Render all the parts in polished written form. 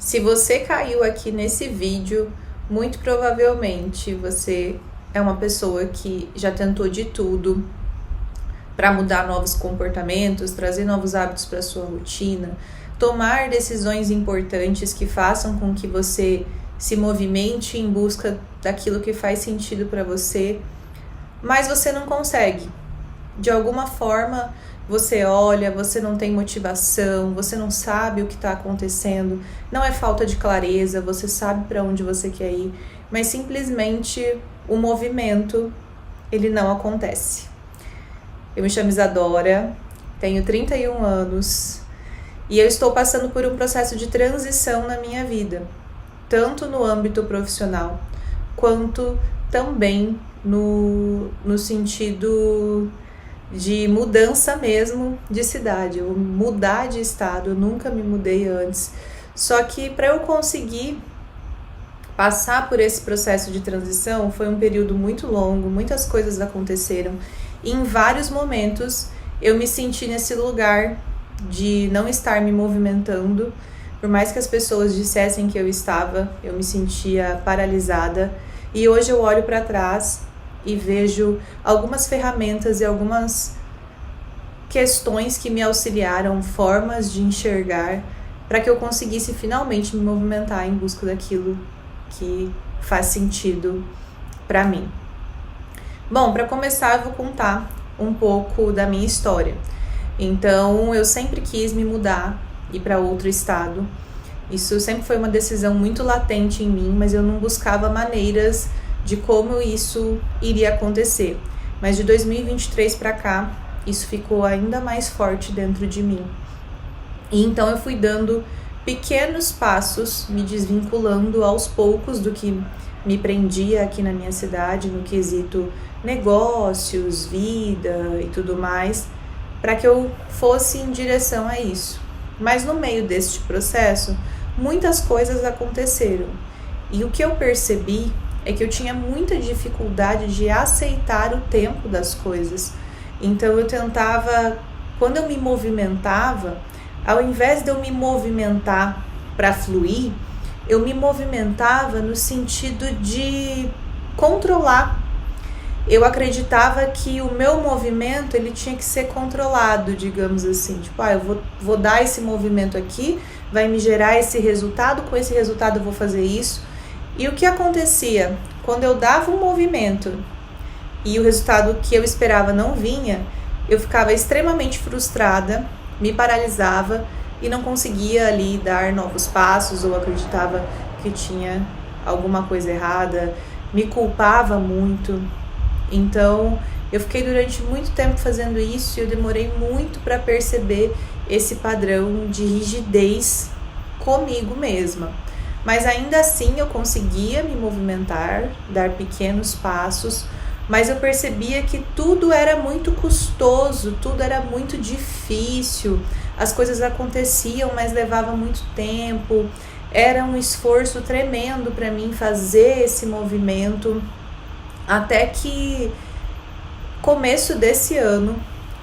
Se você caiu aqui nesse vídeo, muito provavelmente você é uma pessoa que já tentou de tudo para mudar novos comportamentos, trazer novos hábitos para sua rotina, tomar decisões importantes que façam com que você se movimente em busca daquilo que faz sentido para você, mas você não consegue. De alguma forma, você olha, você não tem motivação, você não sabe o que está acontecendo, não é falta de clareza, você sabe para onde você quer ir, mas simplesmente o movimento, ele não acontece. Eu me chamo Isadora, tenho 31 anos e eu estou passando por um processo de transição na minha vida, tanto no âmbito profissional, quanto também no sentido de mudança mesmo de cidade, eu mudar de estado, eu nunca me mudei antes. Só que para eu conseguir passar por esse processo de transição foi um período muito longo, muitas coisas aconteceram e em vários momentos eu me senti nesse lugar de não estar me movimentando. Por mais que as pessoas dissessem que eu estava, eu me sentia paralisada e hoje eu olho para trás e vejo algumas ferramentas e algumas questões que me auxiliaram, formas de enxergar, para que eu conseguisse finalmente me movimentar em busca daquilo que faz sentido para mim. Bom, para começar eu vou contar um pouco da minha história. Então, eu sempre quis me mudar, ir para outro estado. Isso sempre foi uma decisão muito latente em mim, mas eu não buscava maneiras de como isso iria acontecer. Mas de 2023 para cá, isso ficou ainda mais forte dentro de mim. E então eu fui dando pequenos passos, me desvinculando aos poucos do que me prendia aqui na minha cidade, no quesito negócios, vida e tudo mais, para que eu fosse em direção a isso. Mas no meio deste processo, muitas coisas aconteceram. E o que eu percebi é que eu tinha muita dificuldade de aceitar o tempo das coisas. Então eu tentava, quando eu me movimentava, ao invés de eu me movimentar para fluir, eu me movimentava no sentido de controlar. Eu acreditava que o meu movimento ele tinha que ser controlado, digamos assim. Tipo, eu vou dar esse movimento aqui, vai me gerar esse resultado, com esse resultado eu vou fazer isso. E o que acontecia? Quando eu dava um movimento e o resultado que eu esperava não vinha, eu ficava extremamente frustrada, me paralisava e não conseguia ali dar novos passos ou acreditava que tinha alguma coisa errada, me culpava muito. Então, eu fiquei durante muito tempo fazendo isso e eu demorei muito para perceber esse padrão de rigidez comigo mesma. Mas ainda assim eu conseguia me movimentar, dar pequenos passos, mas eu percebia que tudo era muito custoso, tudo era muito difícil, as coisas aconteciam, mas levava muito tempo, era um esforço tremendo para mim fazer esse movimento, até que começo desse ano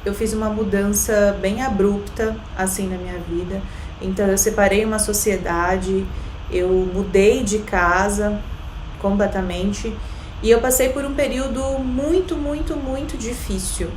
eu fiz uma mudança bem abrupta assim na minha vida. Então eu separei uma sociedade, eu mudei de casa completamente e eu passei por um período muito, muito, muito difícil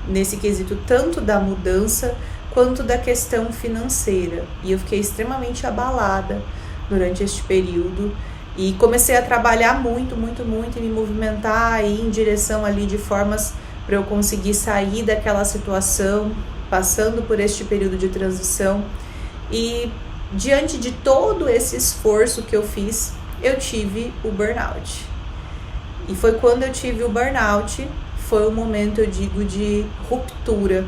nesse quesito, tanto da mudança quanto da questão financeira. E eu fiquei extremamente abalada durante este período e comecei a trabalhar muito, muito, muito e me movimentar e ir em direção ali de formas para eu conseguir sair daquela situação, passando por este período de transição. E diante de todo esse esforço que eu fiz, eu tive o burnout. E foi quando eu tive o burnout, foi o momento, eu digo, de ruptura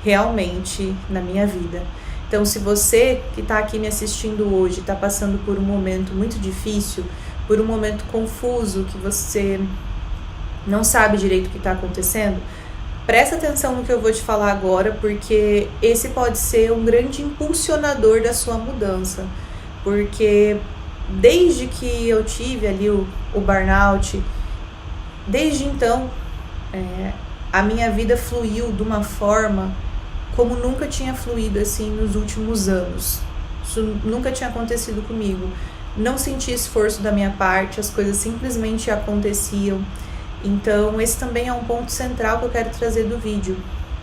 realmente na minha vida. Então, se você que está aqui me assistindo hoje está passando por um momento muito difícil, por um momento confuso, que você não sabe direito o que está acontecendo, presta atenção no que eu vou te falar agora, porque esse pode ser um grande impulsionador da sua mudança. Porque desde que eu tive ali o burnout, desde então, a minha vida fluiu de uma forma como nunca tinha fluído assim nos últimos anos. Isso nunca tinha acontecido comigo. Não senti esforço da minha parte, as coisas simplesmente aconteciam. Então esse também é um ponto central que eu quero trazer do vídeo,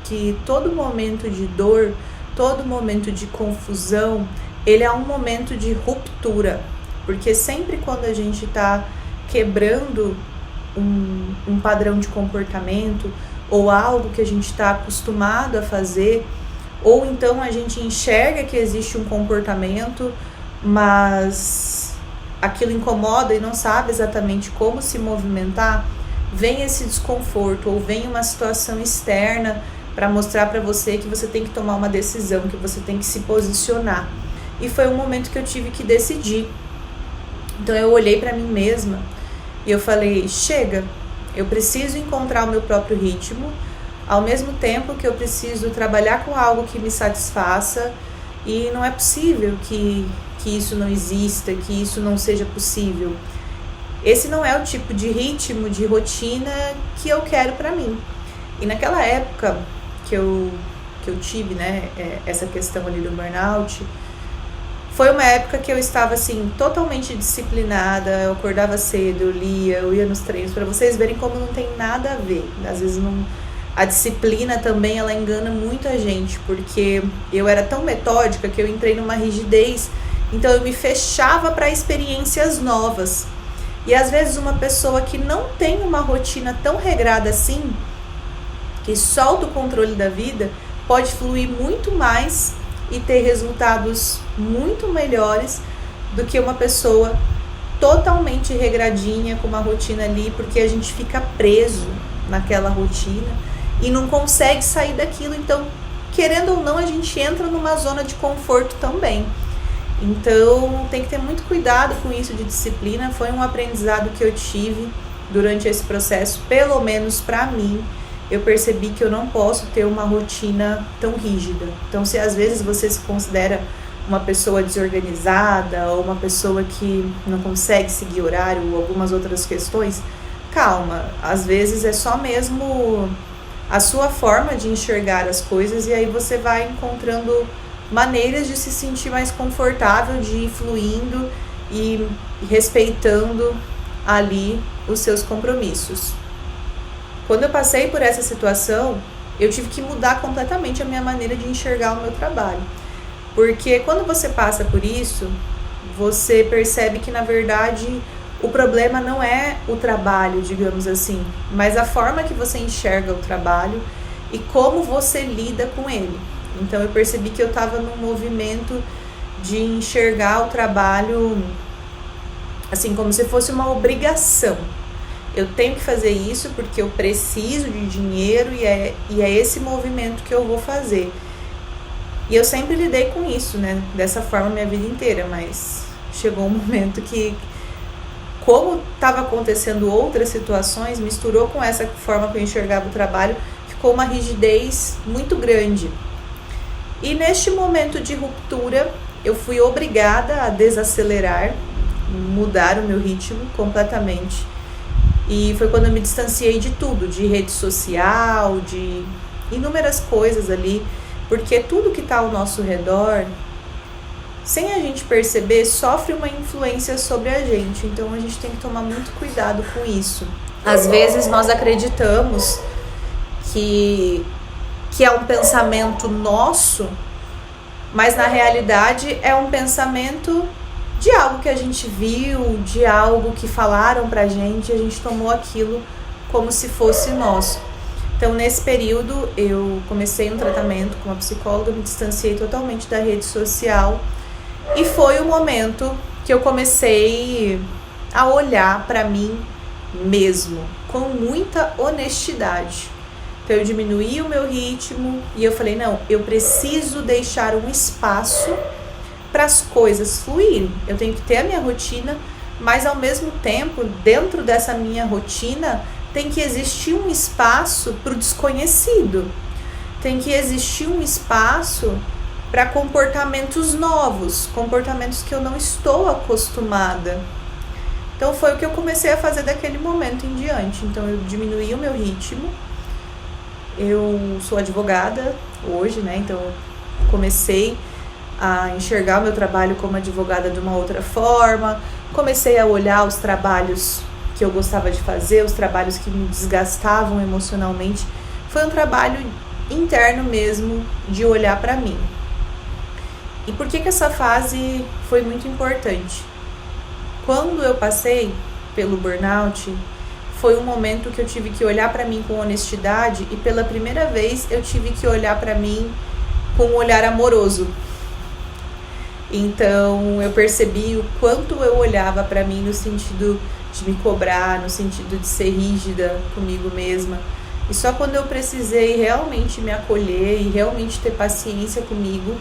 que todo momento de dor, todo momento de confusão, ele é um momento de ruptura, porque sempre quando a gente está quebrando um padrão de comportamento ou algo que a gente está acostumado a fazer, ou então a gente enxerga que existe um comportamento, mas aquilo incomoda e não sabe exatamente como se movimentar, vem esse desconforto ou vem uma situação externa para mostrar para você que você tem que tomar uma decisão, que você tem que se posicionar. E foi um momento que eu tive que decidir. Então eu olhei para mim mesma e eu falei, chega, eu preciso encontrar o meu próprio ritmo, ao mesmo tempo que eu preciso trabalhar com algo que me satisfaça, e não é possível que isso não exista, que isso não seja possível. Esse não é o tipo de ritmo, de rotina que eu quero para mim. E naquela época que eu tive, né, essa questão ali do burnout, foi uma época que eu estava assim, totalmente disciplinada, eu acordava cedo, eu lia, eu ia nos treinos, para vocês verem como não tem nada a ver. Às vezes a disciplina também, ela engana muita gente, porque eu era tão metódica que eu entrei numa rigidez, então eu me fechava para experiências novas. E às vezes uma pessoa que não tem uma rotina tão regrada assim, que solta o controle da vida, pode fluir muito mais e ter resultados muito melhores do que uma pessoa totalmente regradinha, com uma rotina ali, porque a gente fica preso naquela rotina e não consegue sair daquilo. Então, querendo ou não, a gente entra numa zona de conforto também. Então, tem que ter muito cuidado com isso de disciplina. Foi um aprendizado que eu tive durante esse processo, pelo menos para mim. Eu percebi que eu não posso ter uma rotina tão rígida. Então, se às vezes você se considera uma pessoa desorganizada ou uma pessoa que não consegue seguir horário ou algumas outras questões, calma. Às vezes é só mesmo a sua forma de enxergar as coisas, e aí você vai encontrando maneiras de se sentir mais confortável, de ir fluindo e respeitando ali os seus compromissos. Quando eu passei por essa situação, eu tive que mudar completamente a minha maneira de enxergar o meu trabalho. Porque quando você passa por isso, você percebe que, na verdade, o problema não é o trabalho, digamos assim, mas a forma que você enxerga o trabalho e como você lida com ele. Então eu percebi que eu estava num movimento de enxergar o trabalho assim, como se fosse uma obrigação. Eu tenho que fazer isso porque eu preciso de dinheiro e é esse movimento que eu vou fazer. E eu sempre lidei com isso, né? Dessa forma a minha vida inteira, mas chegou um momento que, como estava acontecendo outras situações, misturou com essa forma que eu enxergava o trabalho, ficou uma rigidez muito grande. E neste momento de ruptura, eu fui obrigada a desacelerar, mudar o meu ritmo completamente. E foi quando eu me distanciei de tudo, de rede social, de inúmeras coisas ali, porque tudo que está ao nosso redor, sem a gente perceber, sofre uma influência sobre a gente. Então a gente tem que tomar muito cuidado com isso. Às vezes nós acreditamos que é um pensamento nosso, mas na realidade é um pensamento de algo que a gente viu, de algo que falaram pra gente, e a gente tomou aquilo como se fosse nosso. Então, nesse período, eu comecei um tratamento com uma psicóloga, me distanciei totalmente da rede social, e foi o momento que eu comecei a olhar pra mim mesmo, com muita honestidade. Então, eu diminuí o meu ritmo e eu falei, não, eu preciso deixar um espaço para as coisas fluírem. Eu tenho que ter a minha rotina, mas ao mesmo tempo, dentro dessa minha rotina, tem que existir um espaço para o desconhecido. Tem que existir um espaço para comportamentos novos, comportamentos que eu não estou acostumada. Então foi o que eu comecei a fazer daquele momento em diante. Então eu diminuí o meu ritmo. Eu sou advogada hoje, né? Então comecei a enxergar o meu trabalho como advogada de uma outra forma, comecei a olhar os trabalhos que eu gostava de fazer, os trabalhos que me desgastavam emocionalmente. Foi um trabalho interno mesmo, de olhar para mim. E por que essa fase foi muito importante? Quando eu passei pelo burnout, foi um momento que eu tive que olhar para mim com honestidade e pela primeira vez eu tive que olhar para mim com um olhar amoroso. Então eu percebi o quanto eu olhava para mim no sentido de me cobrar, no sentido de ser rígida comigo mesma. E só quando eu precisei realmente me acolher e realmente ter paciência comigo,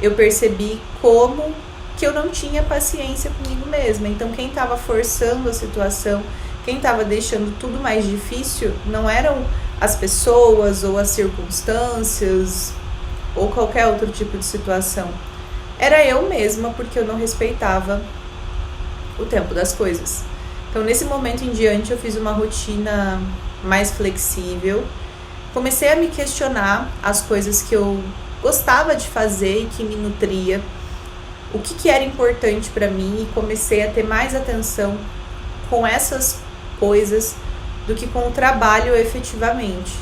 eu percebi como que eu não tinha paciência comigo mesma. Então quem estava forçando a situação, quem estava deixando tudo mais difícil, não eram as pessoas ou as circunstâncias ou qualquer outro tipo de situação. Era eu mesma, porque eu não respeitava o tempo das coisas. Então nesse momento em diante eu fiz uma rotina mais flexível, comecei a me questionar as coisas que eu gostava de fazer e que me nutria, o que era importante para mim, e comecei a ter mais atenção com essas coisas do que com o trabalho efetivamente.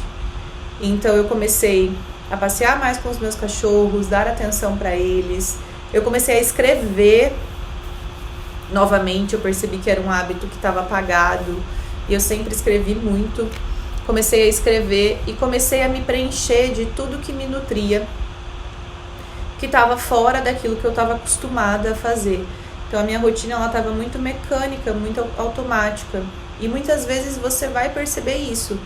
Então eu comecei a passear mais com os meus cachorros, dar atenção para eles. Eu comecei a escrever novamente, eu percebi que era um hábito que estava apagado e eu sempre escrevi muito. Comecei a escrever e comecei a me preencher de tudo que me nutria, que estava fora daquilo que eu estava acostumada a fazer. Então a minha rotina ela estava muito mecânica, muito automática. E muitas vezes você vai perceber isso.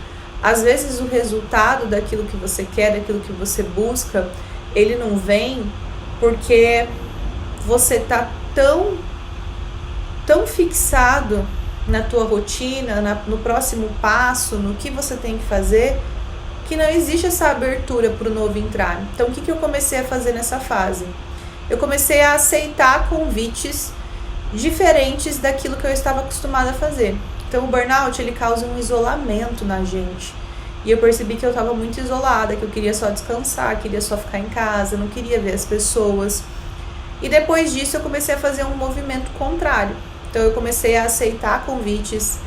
Às vezes o resultado daquilo que você quer, daquilo que você busca, ele não vem porque você está tão fixado na tua rotina, no próximo passo, no que você tem que fazer, que não existe essa abertura para o novo entrar. Então o que eu comecei a fazer nessa fase? Eu comecei a aceitar convites diferentes daquilo que eu estava acostumada a fazer. Então o burnout ele causa um isolamento na gente. E eu percebi que eu estava muito isolada, que eu queria só descansar, queria só ficar em casa, não queria ver as pessoas. E depois disso eu comecei a fazer um movimento contrário. Então eu comecei a aceitar convites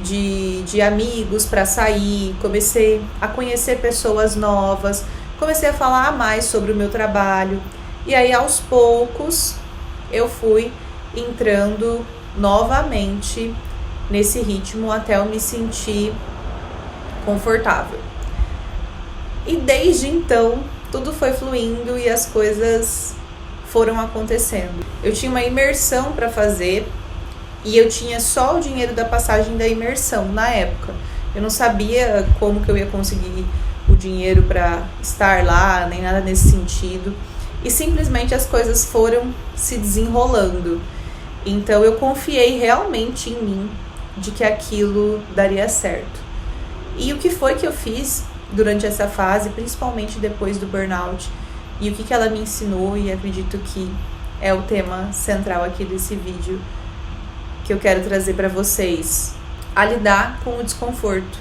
de amigos para sair, comecei a conhecer pessoas novas, comecei a falar mais sobre o meu trabalho. E aí aos poucos eu fui entrando novamente nesse ritmo até eu me sentir confortável. E desde então tudo foi fluindo e as coisas foram acontecendo. Eu tinha uma imersão para fazer e eu tinha só o dinheiro da passagem da imersão na época. Eu não sabia como que eu ia conseguir o dinheiro para estar lá, nem nada nesse sentido. E simplesmente as coisas foram se desenrolando. Então eu confiei realmente em mim, de que aquilo daria certo. E o que foi que eu fiz durante essa fase, principalmente depois do burnout, e o que ela me ensinou, e acredito que é o tema central aqui desse vídeo que eu quero trazer para vocês, a lidar com o desconforto.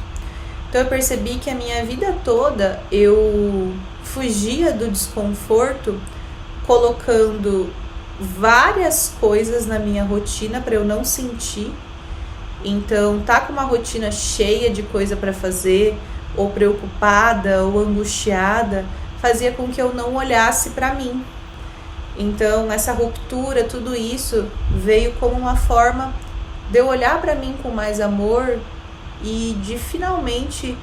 Então eu percebi que a minha vida toda eu fugia do desconforto colocando várias coisas na minha rotina para eu não sentir. Então tá com uma rotina cheia de coisa para fazer, ou preocupada, ou angustiada, fazia com que eu não olhasse para mim. Então essa ruptura, tudo isso veio como uma forma de eu olhar para mim com mais amor e de finalmente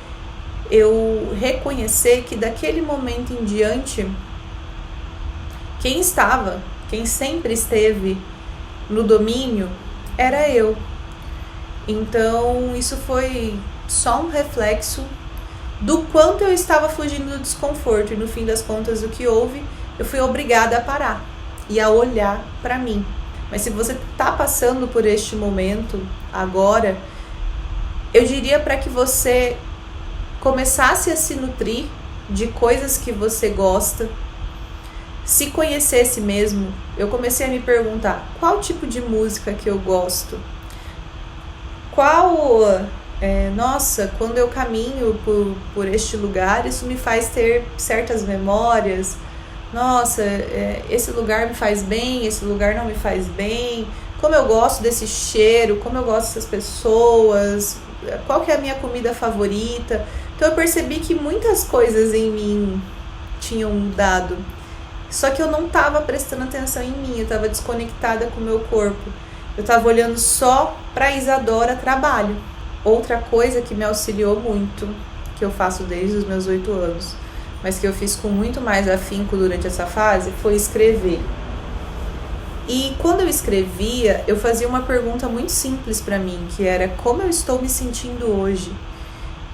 eu reconhecer que daquele momento em diante, quem sempre esteve no domínio era eu. Então isso foi só um reflexo do quanto eu estava fugindo do desconforto, e no fim das contas o que houve, eu fui obrigada a parar e a olhar para mim. Mas se você está passando por este momento agora, eu diria para que você começasse a se nutrir de coisas que você gosta, se conhecesse mesmo. Eu comecei a me perguntar qual tipo de música que eu gosto, nossa, quando eu caminho por este lugar, isso me faz ter certas memórias, nossa, esse lugar me faz bem, esse lugar não me faz bem, como eu gosto desse cheiro, como eu gosto dessas pessoas, qual que é a minha comida favorita. Então eu percebi que muitas coisas em mim tinham mudado, só que eu não estava prestando atenção em mim, eu estava desconectada com o meu corpo, eu estava olhando só para Isadora trabalho. Outra coisa que me auxiliou muito, que eu faço desde os meus 8 anos, mas que eu fiz com muito mais afinco durante essa fase, foi escrever. E quando eu escrevia, eu fazia uma pergunta muito simples para mim, que era: como eu estou me sentindo hoje?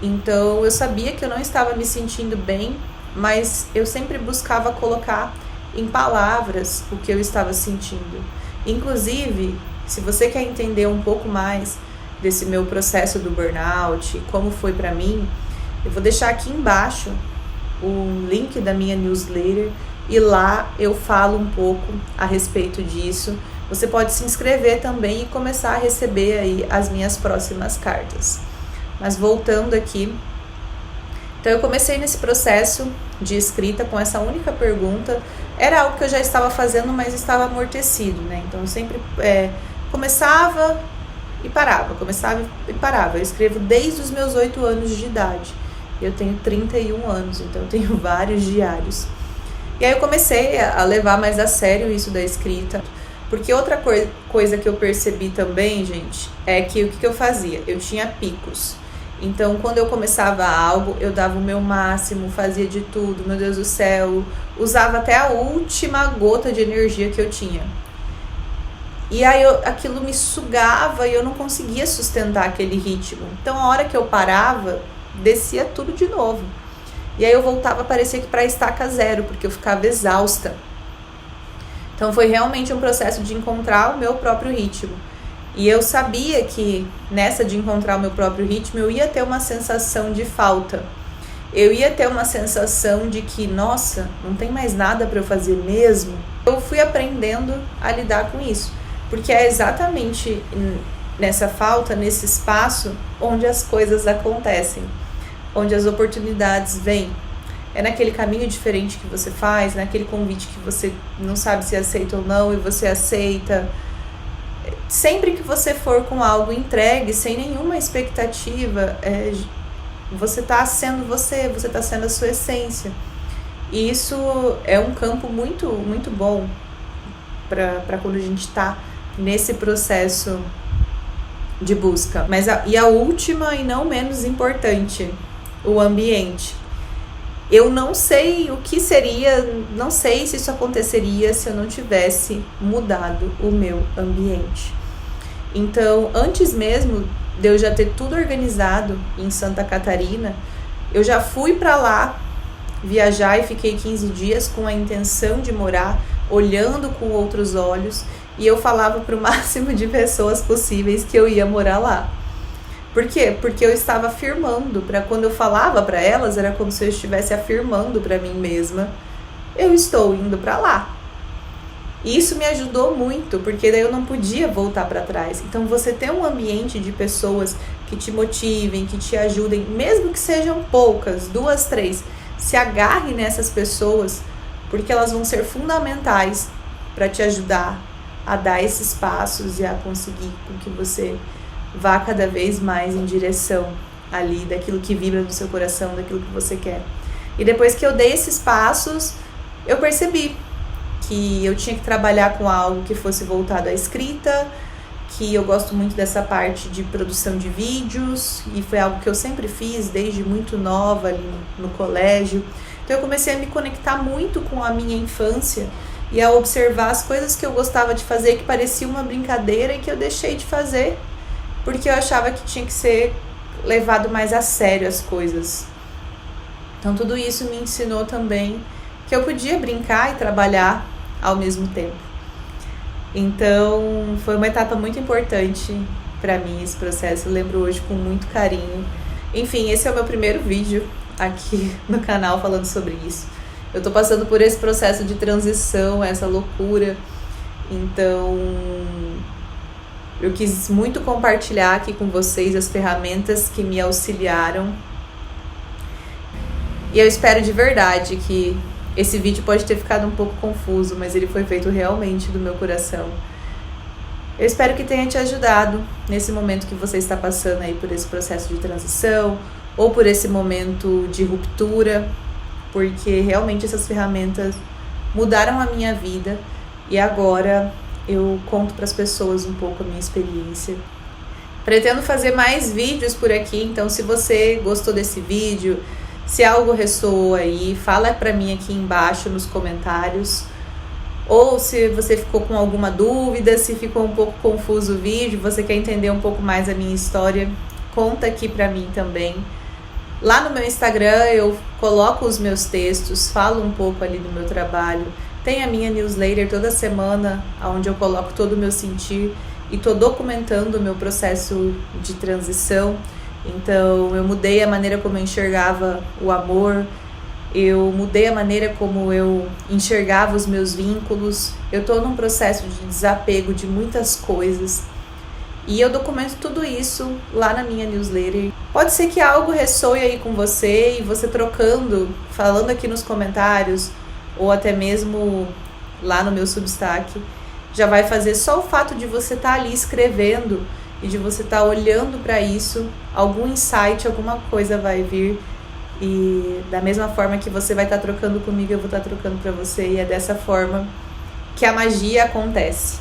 Então eu sabia que eu não estava me sentindo bem, mas eu sempre buscava colocar em palavras o que eu estava sentindo. Inclusive, se você quer entender um pouco mais desse meu processo do burnout, como foi para mim, eu vou deixar aqui embaixo o link da minha newsletter e lá eu falo um pouco a respeito disso. Você pode se inscrever também e começar a receber aí as minhas próximas cartas. Mas voltando aqui, então eu comecei nesse processo de escrita com essa única pergunta. Era algo que eu já estava fazendo, mas estava amortecido, né? Então eu sempre começava e parava, começava e parava. Eu escrevo desde os meus 8 anos de idade. Eu tenho 31 anos, então eu tenho vários diários. E aí eu comecei a levar mais a sério isso da escrita. Porque outra coisa que eu percebi também, gente, é que o que eu fazia? Eu tinha picos. Então, quando eu começava algo, eu dava o meu máximo, fazia de tudo, meu Deus do céu, usava até a última gota de energia que eu tinha. E aí aquilo me sugava e eu não conseguia sustentar aquele ritmo. Então, a hora que eu parava, descia tudo de novo. E aí eu voltava, parecia que para estaca zero, porque eu ficava exausta. Então foi realmente um processo de encontrar o meu próprio ritmo. E eu sabia que nessa de encontrar o meu próprio ritmo, eu ia ter uma sensação de falta. Eu ia ter uma sensação de que, nossa, não tem mais nada para eu fazer mesmo. Eu fui aprendendo a lidar com isso. Porque é exatamente nessa falta, nesse espaço, onde as coisas acontecem. Onde as oportunidades vêm. É naquele caminho diferente que você faz, naquele convite que você não sabe se aceita ou não e você aceita. Sempre que você for com algo entregue, sem nenhuma expectativa, você está sendo você está sendo a sua essência. E isso é um campo muito, muito bom para quando a gente está nesse processo de busca. E a última e não menos importante, o ambiente. Eu não sei o que seria, não sei se isso aconteceria se eu não tivesse mudado o meu ambiente. Então, antes mesmo de eu já ter tudo organizado em Santa Catarina, eu já fui para lá viajar e fiquei 15 dias com a intenção de morar, olhando com outros olhos, e eu falava para o máximo de pessoas possíveis que eu ia morar lá. Por quê? Porque eu estava afirmando, quando eu falava para elas, era como se eu estivesse afirmando para mim mesma: eu estou indo para lá. E isso me ajudou muito, porque daí eu não podia voltar para trás. Então você ter um ambiente de pessoas que te motivem, que te ajudem, mesmo que sejam poucas, 2, 3, se agarre nessas pessoas, porque elas vão ser fundamentais para te ajudar a dar esses passos e a conseguir com que você vá cada vez mais em direção ali daquilo que vibra no seu coração, daquilo que você quer. E depois que eu dei esses passos, eu percebi que eu tinha que trabalhar com algo que fosse voltado à escrita, que eu gosto muito dessa parte de produção de vídeos, e foi algo que eu sempre fiz desde muito nova ali no colégio. Então eu comecei a me conectar muito com a minha infância e a observar as coisas que eu gostava de fazer, que parecia uma brincadeira e que eu deixei de fazer, porque eu achava que tinha que ser levado mais a sério as coisas. Então tudo isso me ensinou também que eu podia brincar e trabalhar ao mesmo tempo. Então foi uma etapa muito importante para mim esse processo, eu lembro hoje com muito carinho. Enfim, esse é o meu primeiro vídeo aqui no canal falando sobre isso. Eu tô passando por esse processo de transição, essa loucura, então eu quis muito compartilhar aqui com vocês as ferramentas que me auxiliaram. E eu espero de verdade que esse vídeo pode ter ficado um pouco confuso, mas ele foi feito realmente do meu coração. Eu espero que tenha te ajudado nesse momento que você está passando aí por esse processo de transição ou por esse momento de ruptura, porque realmente essas ferramentas mudaram a minha vida e agora eu conto para as pessoas um pouco a minha experiência. Pretendo fazer mais vídeos por aqui, então se você gostou desse vídeo, se algo ressoou aí, fala para mim aqui embaixo nos comentários. Ou se você ficou com alguma dúvida, se ficou um pouco confuso o vídeo, você quer entender um pouco mais a minha história, conta aqui pra mim também. Lá no meu Instagram eu coloco os meus textos, falo um pouco ali do meu trabalho. Tem a minha newsletter toda semana, onde eu coloco todo o meu sentir e tô documentando o meu processo de transição. Então eu mudei a maneira como eu enxergava o amor, eu mudei a maneira como eu enxergava os meus vínculos. Eu estou num processo de desapego de muitas coisas e eu documento tudo isso lá na minha newsletter. Pode ser que algo ressoe aí com você e você trocando, falando aqui nos comentários ou até mesmo lá no meu Substack, já vai fazer só o fato de você estar ali escrevendo e de você estar olhando para isso, algum insight, alguma coisa vai vir. E da mesma forma que você vai estar trocando comigo, eu vou estar trocando para você. E é dessa forma que a magia acontece.